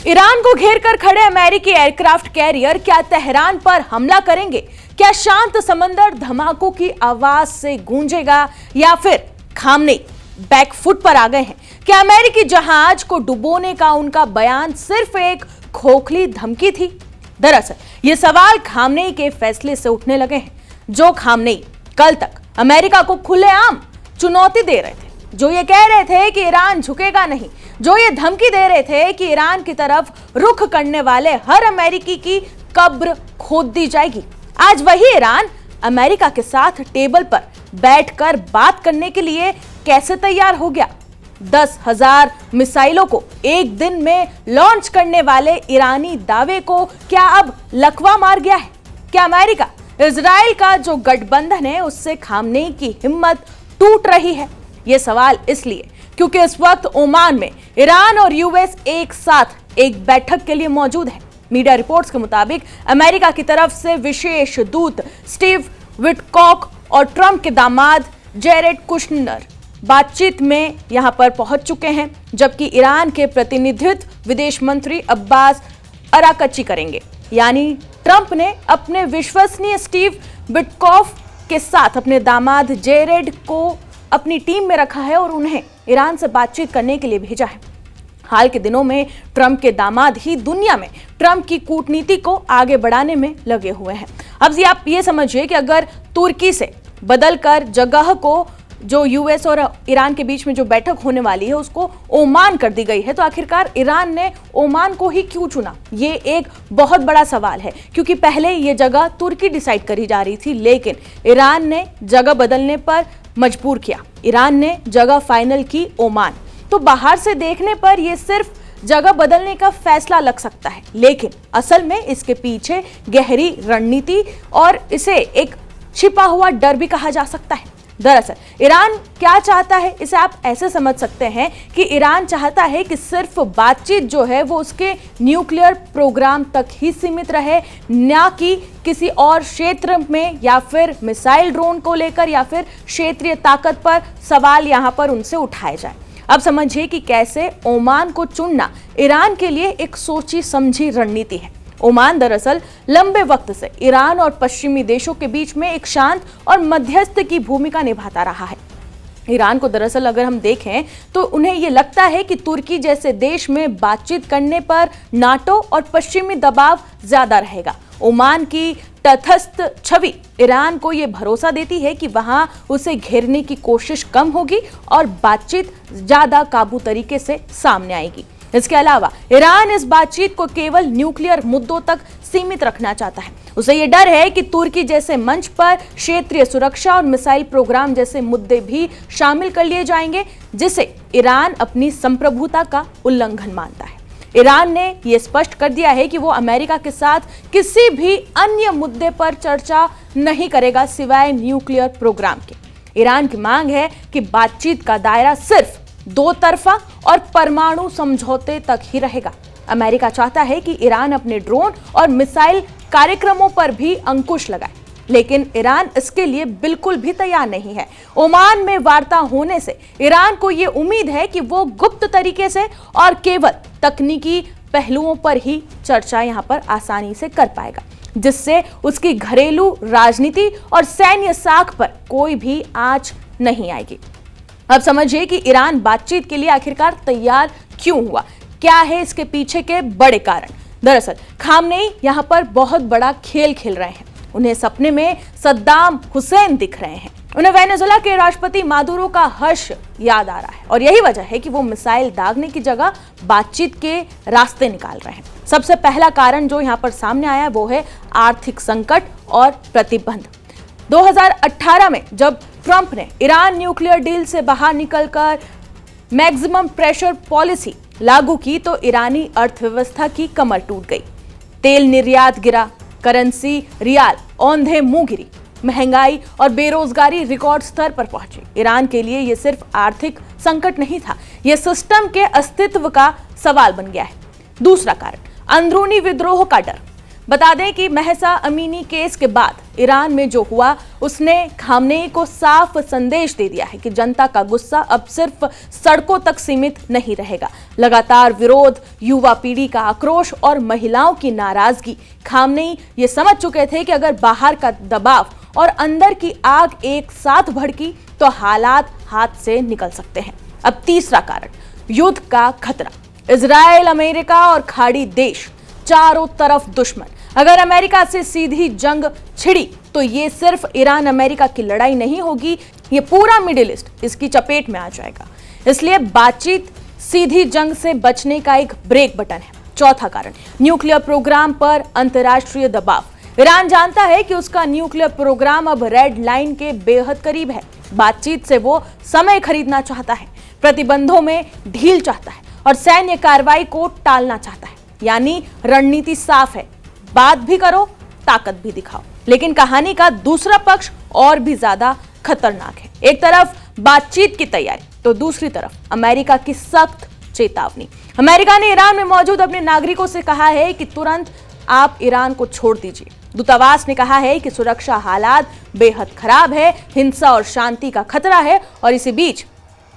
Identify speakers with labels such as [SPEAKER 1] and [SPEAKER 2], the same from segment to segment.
[SPEAKER 1] Iran को घेर कर खड़े अमेरिकी एयरक्राफ्ट कैरियर क्या तेहरान पर हमला करेंगे? क्या शांत समंदर धमाकों की आवाज से गूंजेगा या फिर खामनेई बैकफुट पर आ गए हैं? क्या अमेरिकी जहाज को डुबोने का उनका बयान सिर्फ एक खोखली धमकी थी? दरअसल ये सवाल खामनेई के फैसले से उठने लगे हैं, जो खामनेई कल तक अमेरिका को खुलेआम चुनौती दे रहे थे, जो ये कह रहे थे कि ईरान झुकेगा नहीं, जो ये धमकी दे रहे थे कि ईरान की तरफ रुख करने वाले हर अमेरिकी की कब्र खोद दी जाएगी। आज वही ईरान अमेरिका के साथ टेबल पर बैठकर बात करने के लिए कैसे तैयार हो गया? 10,000 मिसाइलों को एक दिन में लॉन्च करने वाले ईरानी दावे को क्या अब लकवा मार गया है? क्या अमेरिका इजराइल का जो गठबंधन है उससे खामनेई की हिम्मत टूट रही है? यह सवाल इसलिए क्योंकि इस वक्त ओमान में ईरान और यूएस एक साथ एक बैठक के लिए मौजूद है। मीडिया रिपोर्ट्स के मुताबिक अमेरिका की तरफ से विशेष दूत स्टीव विटकॉक और ट्रंप के दामाद जेरेड कुशनर बातचीत में यहां पर पहुंच चुके हैं, जबकि ईरान के प्रतिनिधित्व विदेश मंत्री अब्बास अराकची करेंगे। यानी ट्रंप ने अपने विश्वसनीय स्टीव विटकॉफ के साथ अपने दामाद जेरेड को अपनी टीम में रखा है और उन्हें ईरान से बातचीत करने के लिए भेजा है। हाल के दिनों में ट्रंप के दामाद ही दुनिया में ट्रंप की कूटनीति को आगे बढ़ाने में लगे हुए हैं। अब आप ये समझिए कि अगर तुर्की से बदलकर जगह को जो यूएस और ईरान के बीच में जो बैठक होने वाली है उसको ओमान कर दी गई है, तो आखिरकार ईरान ने ओमान को ही क्यों चुना? ये एक बहुत बड़ा सवाल है, क्योंकि पहले ये जगह तुर्की डिसाइड करी जा रही थी, लेकिन ईरान ने जगह बदलने पर मजबूर किया। ईरान ने जगह फाइनल की ओमान। तो बाहर से देखने पर यह सिर्फ जगह बदलने का फैसला लग सकता है, लेकिन असल में इसके पीछे गहरी रणनीति और इसे एक छिपा हुआ डर भी कहा जा सकता है। दरअसल ईरान क्या चाहता है, इसे आप ऐसे समझ सकते हैं कि ईरान चाहता है कि सिर्फ बातचीत जो है वो उसके न्यूक्लियर प्रोग्राम तक ही सीमित रहे, ना कि किसी और क्षेत्र में या फिर मिसाइल ड्रोन को लेकर या फिर क्षेत्रीय ताकत पर सवाल यहां पर उनसे उठाए जाए। अब समझिए कि कैसे ओमान को चुनना ईरान के लिए एक सोची समझी रणनीति है। ओमान दरअसल लंबे वक्त से ईरान और पश्चिमी देशों के बीच में एक शांत और मध्यस्थ की भूमिका निभाता रहा है। ईरान को दरअसल अगर हम देखें तो उन्हें यह लगता है कि तुर्की जैसे देश में बातचीत करने पर नाटो और पश्चिमी दबाव ज्यादा रहेगा। ओमान की तटस्थ छवि ईरान को यह भरोसा देती है कि वहां उसे घेरने की कोशिश कम होगी और बातचीत ज्यादा काबू तरीके से सामने आएगी। इसके अलावा ईरान इस बातचीत को केवल न्यूक्लियर मुद्दों तक सीमित रखना चाहता है। उसे यह डर है कि तुर्की जैसे मंच पर क्षेत्रीय सुरक्षा और मिसाइल प्रोग्राम जैसे मुद्दे भी शामिल कर लिए जाएंगे, जिसे ईरान अपनी संप्रभुता का उल्लंघन मानता है। ईरान ने यह स्पष्ट कर दिया है कि वो अमेरिका के साथ किसी भी अन्य मुद्दे पर चर्चा नहीं करेगा सिवाय न्यूक्लियर प्रोग्राम के। ईरान की मांग है कि बातचीत का दायरा सिर्फ दो तरफा और परमाणु समझौते तक ही रहेगा। अमेरिका चाहता है कि ईरान अपने ड्रोन और मिसाइल कार्यक्रमों पर भी अंकुश लगाए, लेकिन ईरान इसके लिए बिल्कुल भी तैयार नहीं है। ओमान में वार्ता होने से ईरान को यह उम्मीद है कि वो गुप्त तरीके से और केवल तकनीकी पहलुओं पर ही चर्चा यहां पर आसानी से कर पाएगा, जिससे उसकी घरेलू राजनीति और सैन्य साख पर कोई भी आंच नहीं आएगी। अब समझिए कि ईरान बातचीत के लिए आखिरकार तैयार क्यों हुआ, क्या है इसके पीछे के बड़े कारण। दरअसल खामनेई यहां पर बहुत बड़ा खेल खेल रहे हैं। उन्हें सपने में सद्दाम हुसैन दिख रहे हैं, उन्हें वेनेजुएला के राष्ट्रपति मादुरो का हर्ष याद आ रहा है, और यही वजह है कि वो मिसाइल दागने की जगह बातचीत के रास्ते निकाल रहे हैं। सबसे पहला कारण जो यहां पर सामने आया है वो है आर्थिक संकट और प्रतिबंध। 2018 में जब ट्रंप ने ईरान न्यूक्लियर डील से बाहर निकलकर मैक्सिमम प्रेशर पॉलिसी लागू की तो ईरानी अर्थव्यवस्था की कमर टूट गई। तेल निर्यात गिरा, करेंसी रियाल औंधे मुंह गिरी, महंगाई और बेरोजगारी रिकॉर्ड स्तर पर पहुंची। ईरान के लिए यह सिर्फ आर्थिक संकट नहीं था, यह सिस्टम के अस्तित्व का सवाल बन गया है। दूसरा कारण अंदरूनी विद्रोह का डर। बता दें कि महसा अमीनी केस के बाद ईरान में जो हुआ उसने खामनेई को साफ संदेश दे दिया है कि जनता का गुस्सा अब सिर्फ सड़कों तक सीमित नहीं रहेगा। लगातार विरोध, युवा पीढ़ी का आक्रोश और महिलाओं की नाराजगी, खामनेई ये समझ चुके थे कि अगर बाहर का दबाव और अंदर की आग एक साथ भड़की तो हालात हाथ से निकल सकते हैं। अब तीसरा कारण, युद्ध का खतरा। इजराइल, अमेरिका और खाड़ी देश, चारों तरफ दुश्मन। अगर अमेरिका से सीधी जंग छिड़ी तो ये सिर्फ ईरान अमेरिका की लड़ाई नहीं होगी, ये पूरा मिडिल ईस्ट इसकी चपेट में आ जाएगा। इसलिए बातचीत सीधी जंग से बचने का एक ब्रेक बटन है। चौथा कारण, न्यूक्लियर प्रोग्राम पर अंतर्राष्ट्रीय दबाव। ईरान जानता है कि उसका न्यूक्लियर प्रोग्राम अब रेड लाइन के बेहद करीब है। बातचीत से वो समय खरीदना चाहता है, प्रतिबंधों में ढील चाहता है और सैन्य कार्रवाई को टालना चाहता है। यानी रणनीति साफ है, बात भी करो, ताकत भी दिखाओ। लेकिन कहानी का दूसरा पक्ष और भी ज्यादा खतरनाक है। एक तरफ बातचीत की तैयारी तो दूसरी तरफ अमेरिका की सख्त चेतावनी। अमेरिका ने ईरान में मौजूद अपने नागरिकों से कहा है कि तुरंत आप ईरान को छोड़ दीजिए। दूतावास ने कहा है कि सुरक्षा हालात बेहद खराब है, हिंसा और शांति का खतरा है। और इसी बीच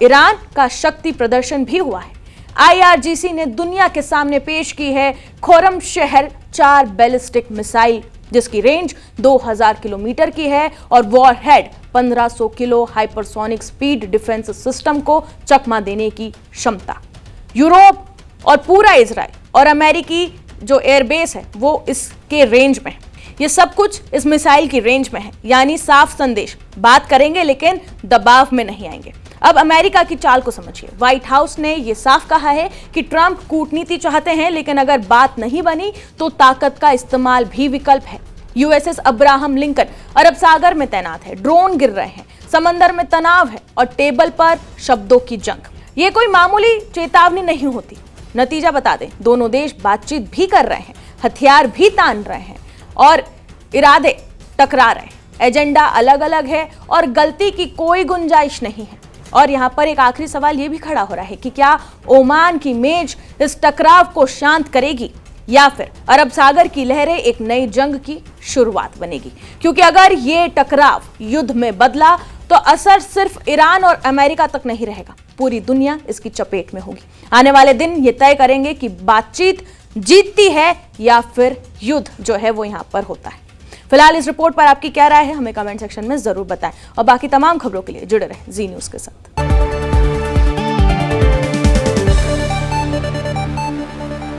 [SPEAKER 1] ईरान का शक्ति प्रदर्शन भी हुआ है। IRGC ने दुनिया के सामने पेश की है खुर्रमशहर 4 बैलिस्टिक मिसाइल, जिसकी रेंज 2000 किलोमीटर की है और warhead 1500 kilo hypersonic speed defence system को चकमा देने की क्षमता। यूरोप और पूरा इजराइल और अमेरिकी जो एयरबेस है वो इसके रेंज में है। ये सब कुछ इस मिसाइल की रेंज में है। यानी साफ संदेश, बात करेंगे लेकिन दबाव में नहीं आएंगे। अब अमेरिका की चाल को समझिए। व्हाइट हाउस ने यह साफ कहा है कि ट्रंप कूटनीति चाहते हैं, लेकिन अगर बात नहीं बनी तो ताकत का इस्तेमाल भी विकल्प है। USS अब्राहम लिंकन अरब सागर में तैनात है, ड्रोन गिर रहे हैं, समंदर में तनाव है और टेबल पर शब्दों की जंग। ये कोई मामूली चेतावनी नहीं होती। नतीजा बता दें, दोनों देश बातचीत भी कर रहे हैं, हथियार भी तान रहे हैं और इरादे टकरा रहे हैं। एजेंडा अलग अलग है और गलती की कोई गुंजाइश नहीं है। और यहाँ पर एक आखिरी सवाल ये भी खड़ा हो रहा है कि क्या ओमान की मेज इस टकराव को शांत करेगी या फिर अरब सागर की लहरें एक नई जंग की शुरुआत बनेगी? क्योंकि अगर ये टकराव युद्ध में बदला तो असर सिर्फ ईरान और अमेरिका तक नहीं रहेगा, पूरी दुनिया इसकी चपेट में होगी। आने वाले दिन ये तय करेंगे कि बातचीत जीतती है या फिर युद्ध जो है वो यहाँ पर होता है। फिलहाल इस रिपोर्ट पर आपकी क्या राय है, हमें कमेंट सेक्शन में जरूर बताएं और बाकी तमाम खबरों के लिए जुड़े रहें जी न्यूज़ के साथ।